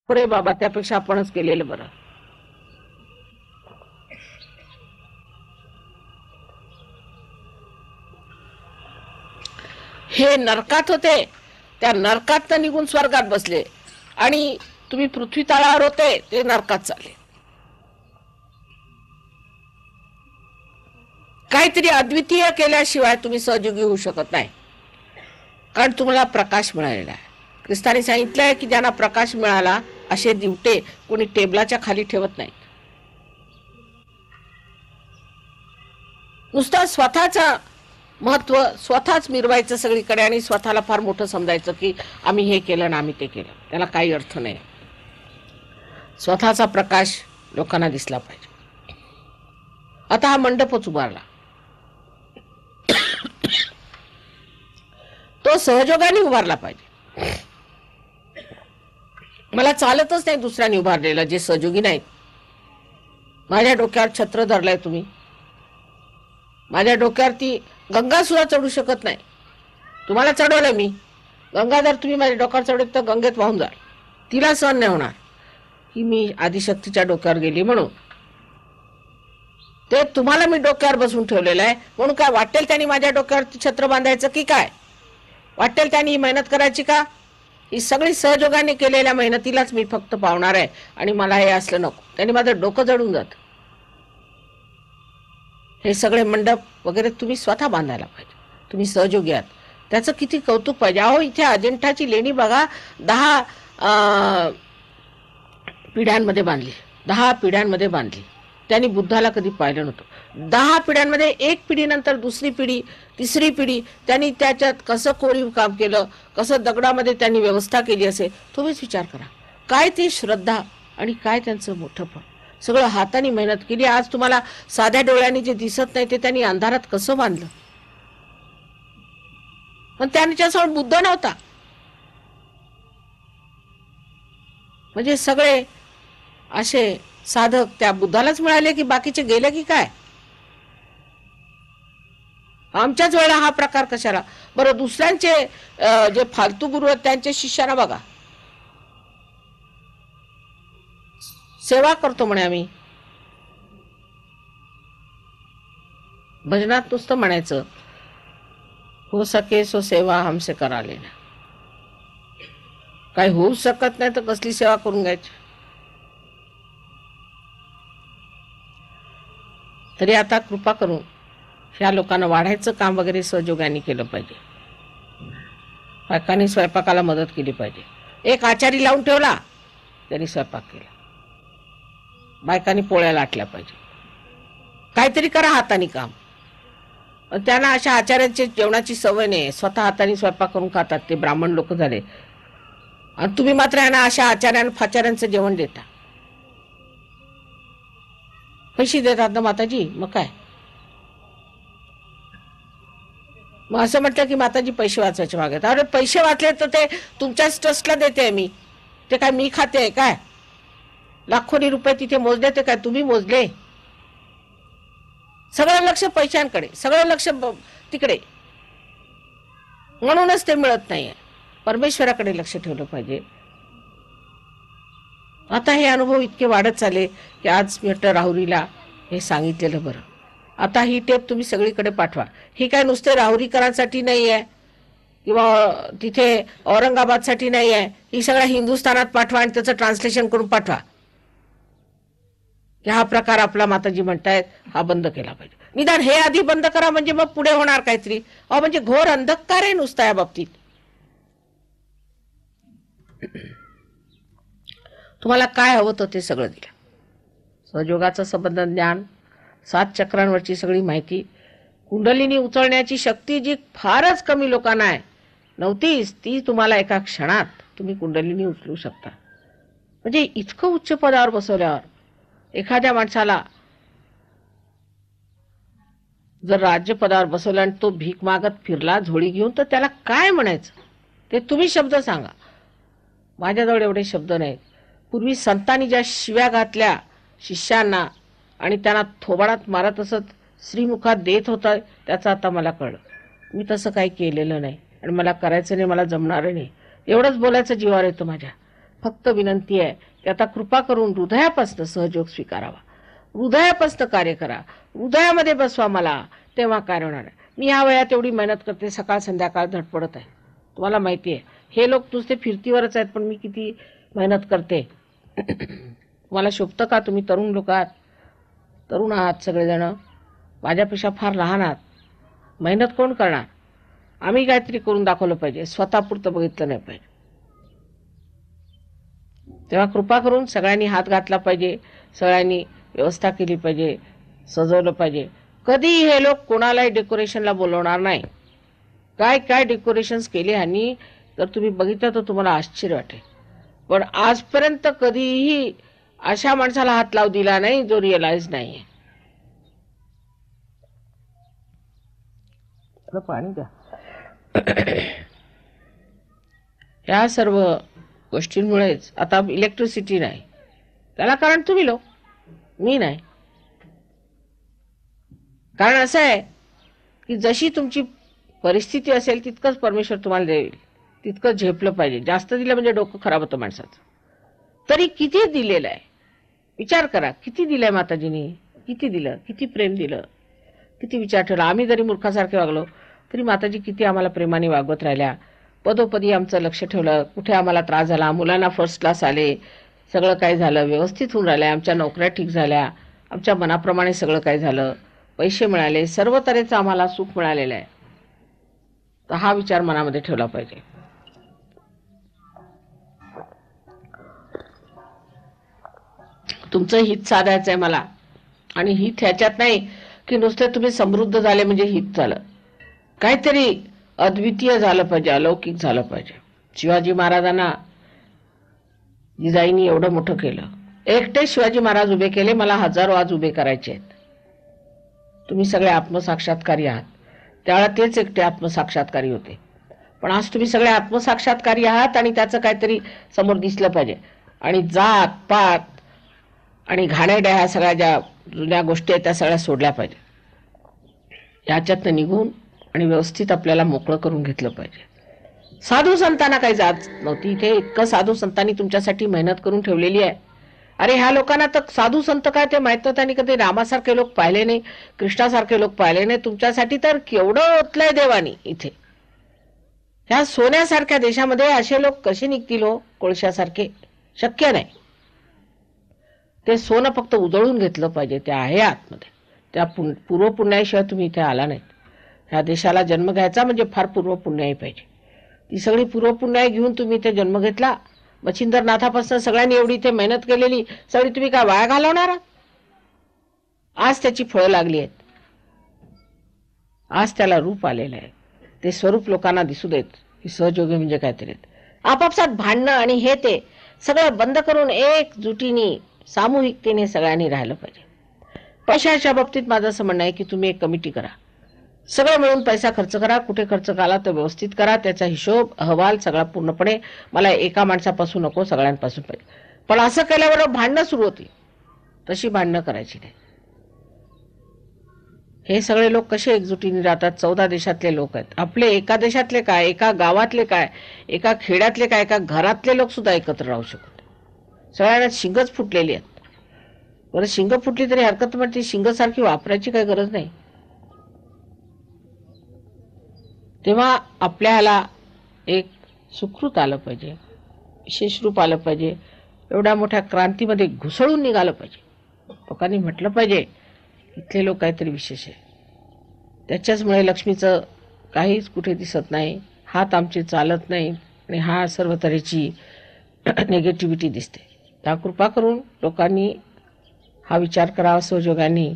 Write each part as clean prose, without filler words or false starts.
पुरे बाबा, त्यापेक्षा आपणच केलेलं बरं. हे नरकात होते, त्या नरकात निघून स्वर्गात बसले, आणि तुम्ही पृथ्वी तळावर होते ते नरकात चालले. काहीतरी अद्वितीय केल्याशिवाय तुम्ही सहयोगी होऊ शकत नाही, कारण तुम्हाला प्रकाश मिळालेला आहे. ख्रिस्ताने सांगितलंय की ज्यांना प्रकाश मिळाला असे दिवटे कोणी टेबलाच्या खाली ठेवत नाही. नुसतं स्वतःचा महत्व स्वतःच मिरवायचं सगळीकडे आणि स्वतःला फार मोठं समजायचं की आम्ही हे केलं ना आम्ही ते केलं, त्याला काही अर्थ नाही. स्वतःचा प्रकाश लोकांना दिसला पाहिजे. आता हा मंडपच उभारला, तो सहयोगाने उभारला पाहिजे. मला चालतच नाही दुसऱ्याने उभारलेलं जे सहयोगी नाहीत. माझ्या डोक्यावर छत्र धरलंय तुम्ही, माझ्या डोक्यावरती गंगा सुद्धा चढू शकत नाही. तुम्हाला चढवलंय मी गंगा, जर तुम्ही माझ्या डोक्यावर चढवत तर गंगेत वाहून जाल. तिला सहन नाही होणार की मी आदिशक्तीच्या डोक्यावर गेली म्हणून. ते तुम्हाला मी डोक्यावर बसून ठेवलेलं आहे म्हणून काय वाटेल त्यांनी माझ्या डोक्यावरती छत्र बांधायचं की काय? वाटेल त्यांनी ही मेहनत करायची का? ही सगळी सहयोगाने केलेल्या मेहनतीलाच मी फक्त पावणार आहे, आणि मला हे असलं नको. त्यांनी माझं डोकं जडून जात. हे सगळे मंडप वगैरे तुम्ही स्वतः बांधायला पाहिजे. तुम्ही सहयोगी आहात, त्याचं किती कौतुक पाहिजे. अहो, इथे अजिंठाची लेणी बघा, 10 पिढ्यांमध्ये बांधली, 10 पिढ्यांमध्ये बांधली. त्यांनी बुद्धाला कधी पाहिलं नव्हतं. 10 पिढ्यांमध्ये एक पिढीनंतर दुसरी पिढी, तिसरी पिढी, त्यांनी त्याच्यात कसं कोरीव काम केलं, कसं दगडामध्ये त्यांनी व्यवस्था केली असेल, तुम्हीच विचार करा. काय ती श्रद्धा आणि काय त्यांचं मोठंपण. सगळं हाताने मेहनत केली. आज तुम्हाला साध्या डोळ्यांनी जे दिसत नाही ते त्यांनी अंधारात कसं बांधलं. पण त्यांच्यासमोर बुद्ध नव्हता. म्हणजे सगळे असे साधक त्या बुद्धालाच मिळाले की बाकीचे गेले की काय? आमच्याच वेळेला हा प्रकार कशाला बरं? दुसऱ्यांचे जे फालतू गुरु आहेत त्यांचे शिष्याना बघा, सेवा करतो म्हणे आम्ही. भजनात नुसतं म्हणायचं, हो सके सो सेवा हमसे करा लेना. काही होऊ शकत नाही तर कसली सेवा करून घ्यायची? तरी आता कृपा करून ह्या लोकांना वाढायचं काम वगैरे सहयोगाने केलं पाहिजे. बायकांनी स्वयंपाकाला मदत केली पाहिजे. एक आचारी लावून ठेवला, त्यांनी स्वयंपाक केला. बायकांनी पोळ्या लाटल्या पाहिजे. काहीतरी करा हाताने काम. त्यांना अशा आचार्यांची जेवणाची सवय नाही, स्वतः हाताने स्वयंपाक करून खातात. ते ब्राह्मण लोक झाले, आणि तुम्ही मात्र यांना अशा फाचाऱ्यांचं जेवण देता. पैसे देतात ना माताजी, मग काय? मग असं म्हटलं की माताजी पैसे वाचायचे मागत. अरे पैसे वाचले तर ते तुमच्याच ट्रस्टला देते मी, ते काय मी खाते आहे काय? लाखोनी रुपये तिथे मोजले ते काय तुम्ही मोजले? सगळं लक्ष पैशांकडे, सगळं लक्ष तिकडे, म्हणूनच ते मिळत नाहीये. परमेश्वराकडे लक्ष ठेवलं पाहिजे. आता हे अनुभव इतके वाढत चालले की आज मी राहुरीला हे सांगितलेलं बरं. आता ही टेप तुम्ही सगळीकडे पाठवा. ही काय नुसते राहुरीकरांसाठी नाही आहे किंवा तिथे औरंगाबादसाठी नाही आहे. ही सगळ्या हिंदुस्थानात पाठवा आणि त्याचं ट्रान्सलेशन करून पाठवा की हा प्रकार आपला माताजी म्हणतायत हा बंद केला पाहिजे. निदान हे आधी बंद करा, म्हणजे मग पुढे होणार काहीतरी. म्हणजे घोर अंधकार आहे नुसता या बाबतीत. तुम्हाला काय हवं तर ते सगळं दिलं. सहयोगाचं संबंध ज्ञान, 7 चक्रांवरची सगळी माहिती, कुंडलिनी उचलण्याची शक्ती जी फारच कमी लोकांना आहे, नव्हतीच ती तुम्हाला एका क्षणात तुम्ही कुंडलिनी उचलू शकता. म्हणजे इतकं उच्च पदावर बसवल्यावर एखाद्या माणसाला जर राज्यपदावर बसवलं आणि तो भीक मागत फिरला झोळी घेऊन, तर त्याला काय म्हणायचं ते तुम्ही शब्द सांगा. माझ्याजवळ एवढे शब्द नाहीत. पूर्वी संतांनी ज्या शिव्या घातल्या शिष्यांना आणि त्यांना थोबाडात मारत असत श्रीमुखात देत होता, त्याचं आता मला कळलं. मी तसं काही केलेलं नाही आणि मला करायचं नाही, मला जमणार नाही. एवढंच बोलायचं जीवावर येतं माझ्या. फक्त विनंती आहे की आता कृपा करून हृदयापासून सहयोग स्वीकारावा, हृदयापासून कार्य करा, हृदयामध्ये बसवा मला, तेव्हा कार्य होणार आहे. मी ह्या वयात एवढी मेहनत करते, सकाळ संध्याकाळ धडपडत आहे. तुम्हाला माहिती आहे हे लोक नुसते फिरतीवरच आहेत, पण मी किती मेहनत करते. तुम्हाला शोभतं का? तुम्ही तरुण लोक आहात, तरुण आहात सगळेजण, माझ्यापेक्षा फार लहान आहात. मेहनत कोण करणार? आम्ही काहीतरी करून दाखवलं पाहिजे, स्वतःपुरतं बघितलं नाही पाहिजे. तेव्हा कृपा करून सगळ्यांनी हात घातला पाहिजे, सगळ्यांनी व्यवस्था केली पाहिजे, सजवलं पाहिजे. कधी हे लोक कोणालाही डेकोरेशनला बोलवणार नाही. काय काय डेकोरेशन्स केले ह्यांनी तर तुम्ही बघितलं तर तुम्हाला आश्चर्य वाटेल. पण आजपर्यंत कधीही अशा माणसाला हात लावू दिला नाही जो रिअलाइज नाहीये. पाणी द्या. या सर्व गोष्टींमुळेच आता इलेक्ट्रिसिटी नाही, त्याला कारण तुम्ही लोक, मी नाही. कारण असं आहे की जशी तुमची परिस्थिती असेल तितकंच परमेश्वर तुम्हाला देईल, तितकं झेपलं पाहिजे. जास्त दिलं म्हणजे डोकं खराब होतं माणसाचं. तरी किती दिलेलं आहे विचार करा, किती दिलंय माताजींनी, किती दिलं, किती प्रेम दिलं, किती विचार ठेवला. आम्ही जरी मूर्खासारखे वागलो तरी माताजी किती आम्हाला प्रेमाने वागवत राहिल्या, पदोपदी आमचं लक्ष ठेवलं, कुठे आम्हाला त्रास झाला, मुलांना फर्स्ट क्लास आले, सगळं काय झालं व्यवस्थित होऊन राहिलं, आमच्या नोकऱ्या ठीक झाल्या, आमच्या मनाप्रमाणे सगळं काय झालं, पैसे मिळाले, सर्व तऱ्हेचं आम्हाला सुख मिळालेलं आहे. तर हा विचार मनामध्ये ठेवला पाहिजे. तुमचं हित साधायचं आहे मला, आणि हित ह्याच्यात नाही की नुसते तुम्ही समृद्ध झाले म्हणजे हित झालं. काहीतरी अद्वितीय झालं पाहिजे, अलौकिक झालं पाहिजे. शिवाजी महाराजांना जिजाईंनी एवढं मोठं केलं, एकटे शिवाजी महाराज उभे केले, मला हजारो आज उभे करायचे आहेत. तुम्ही सगळे आत्मसाक्षात्कारी आहात, त्यावेळेला तेच एकटे आत्मसाक्षात्कारी होते. पण आज तुम्ही सगळे आत्मसाक्षात्कारी आहात आणि त्याचं काहीतरी समोर दिसलं पाहिजे. आणि जात पात आणि घाणेरड्या ह्या सगळ्या ज्या जुन्या गोष्टी आहेत त्या सगळ्या सोडल्या पाहिजे. याच्यातनं निघून आणि व्यवस्थित आपल्याला मोकळं करून घेतलं पाहिजे. साधू संतांना काही जात नव्हती इथे, इतकं साधू संतांनी तुमच्यासाठी मेहनत करून ठेवलेली आहे. अरे ह्या लोकांना तर साधू संत काय ते माहित नव्हतं, आणि कधी रामासारखे लोक पाहिले नाही, कृष्णासारखे लोक पाहिले नाही. तुमच्यासाठी तर केवढं ओतलंय देवानी इथे. ह्या सोन्यासारख्या देशामध्ये असे लोक कसे निघतील हो, कोळशासारखे? शक्य नाही. ते सोनं फक्त उजळून घेतलं पाहिजे, ते आहे आतमध्ये. त्या पूर्वपुण्याशिवाय तुम्ही इथे आला नाहीत. ह्या देशाला जन्म घ्यायचा म्हणजे फार पूर्वपुण्याही पाहिजे. ती सगळी पूर्वपुण्याई घेऊन तुम्ही इथे जन्म घेतला. मच्छिंद्रनाथापासून सगळ्यांनी एवढी इथे मेहनत केलेली सगळी तुम्ही काय वाया घालवणार? आज त्याची फळं लागली आहेत, आज त्याला रूप आलेलं आहे. ते स्वरूप लोकांना दिसू देत की सहयोगी म्हणजे काहीतरी. आपापसात भांडणं आणि हे ते सगळं बंद करून एकजुटीने सामूहिकतेने सगळ्यांनी राहिलं पाहिजे. पैशाच्या बाबतीत माझं असं म्हणणं आहे की तुम्ही एक कमिटी करा, सगळं मिळून पैसा खर्च करा, कुठे खर्च केला तर व्यवस्थित करा, त्याचा हिशोब अहवाल सगळा पूर्णपणे. मला एका माणसापासून नको, सगळ्यांपासून पाहिजे. पण असं केल्यावर भांडणं सुरू होती, तशी भांडणं करायची नाही. हे सगळे लोक कसे एकजुटीने राहतात? 14 देशातले लोक आहेत आपले. एका देशातले काय, एका गावातले काय, एका खेड्यातले काय, एका घरातले लोक सुद्धा एकत्र राहू शकत. सगळ्यांना शिंगच फुटलेली आहेत. बरं शिंग फुटली तरी हरकत, पण ती शिंगसारखी वापरायची काही गरज नाही. तेव्हा आपल्याला एक सुकृत आलं पाहिजे, विशेष रूप आलं पाहिजे. एवढ्या मोठ्या क्रांतीमध्ये घुसळून निघालं पाहिजे. लोकांनी म्हटलं पाहिजे इथले लोक काहीतरी विशेष आहे. त्याच्याचमुळे लक्ष्मीचं काहीच कुठे दिसत नाही, हात आमचे चालत नाही, आणि हा सर्व तऱ्हेची निगेटिव्हिटी दिसते. त्या कृपा करून लोकांनी हा विचार करावा सहयोगाने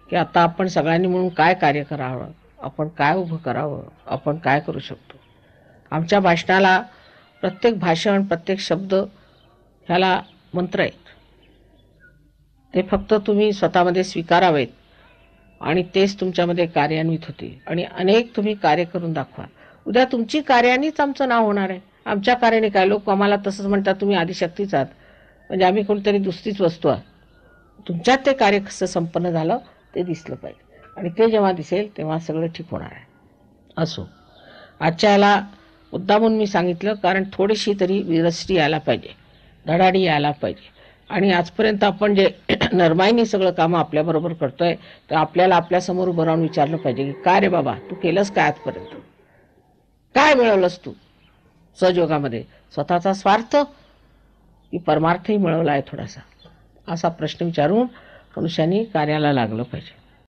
की आता आपण सगळ्यांनी म्हणून काय कार्य करावं, आपण काय उभं करावं, आपण काय करू शकतो. आमच्या भाषणाला प्रत्येक भाषण, प्रत्येक शब्द ह्याला मंत्र आहेत. ते फक्त तुम्ही स्वतःमध्ये स्वीकारावेत आणि तेच तुमच्यामध्ये कार्यान्वित होतील. आणि अनेक तुम्ही कार्य करून दाखवा. उद्या तुमची कार्यानेच आमचं नाव होणार आहे. आमच्या कार्याने काय? लोक आम्हाला तसंच म्हणतात, तुम्ही आदिशक्तीच आहात, म्हणजे आम्ही कोणतरी दुसरीच वस्तू आहात. तुमच्यात ते कार्य कसं संपन्न झालं ते दिसलं पाहिजे, आणि ते जेव्हा दिसेल तेव्हा सगळं ठीक होणार आहे. असो, आजच्या याला मुद्दामून मी सांगितलं कारण थोडीशी तरी विरस्ती यायला पाहिजे. धडाडी यायला पाहिजे. आणि आजपर्यंत आपण जे नरमाईने सगळं कामं आपल्याबरोबर करतोय, तर आपल्याला आपल्यासमोर उभं राहून विचारलं पाहिजे की काय रे बाबा, तू केलंस काय आजपर्यंत, काय मिळवलंस तू सहयोगामध्ये, स्वतःचा स्वार्थ की परमार्थही मिळवला आहे थोडासा, असा प्रश्न विचारून मनुष्याने कार्याला लागलं पाहिजे.